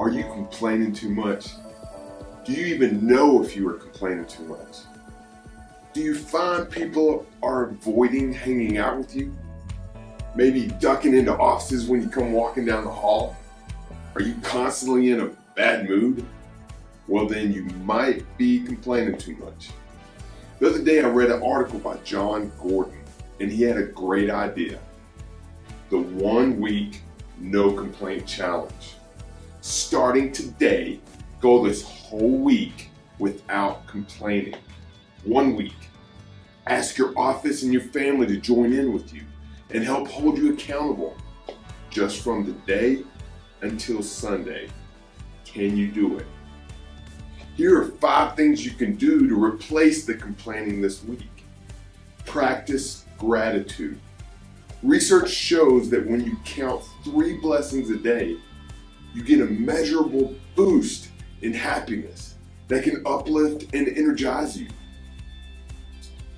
Are you complaining too much? Do you even know if you are complaining too much? Do you find people are avoiding hanging out with you? Maybe ducking into offices when you come walking down the hall? Are you constantly in a bad mood? Well, then you might be complaining too much. The other day I read an article by John Gordon, and he had a great idea. The 1 week no complaint challenge. Starting today, go this whole week without complaining. 1 week. Ask your office and your family to join in with you and help hold you accountable. Just from the day until Sunday. Can you do it? Here are 5 things you can do to replace the complaining this week. Practice gratitude. Research shows that when you count 3 blessings a day, you get a measurable boost in happiness that can uplift and energize you.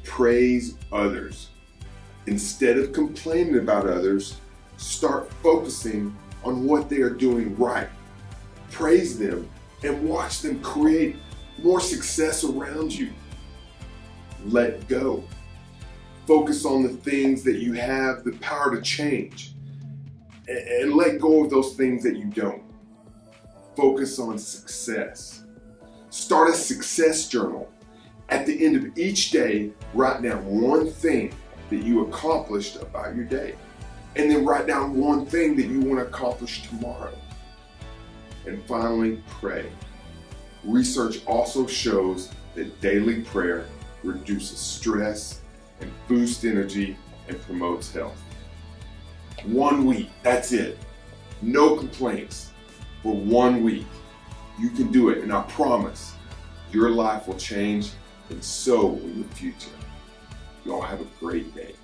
Praise others. Instead of complaining about others, start focusing on what they are doing right. Praise them and watch them create more success around you. Let go. Focus on the things that you have the power to change and let go of those things that you don't. Focus on success. Start a success journal. At the end of each day, write down 1 thing that you accomplished about your day. And then write down 1 thing that you want to accomplish tomorrow. And finally, pray. Research also shows that daily prayer reduces stress and boosts energy and promotes health. 1 week, that's it. No complaints for 1 week. You can do it, and I promise your life will change, and so will your future. Y'all have a great day.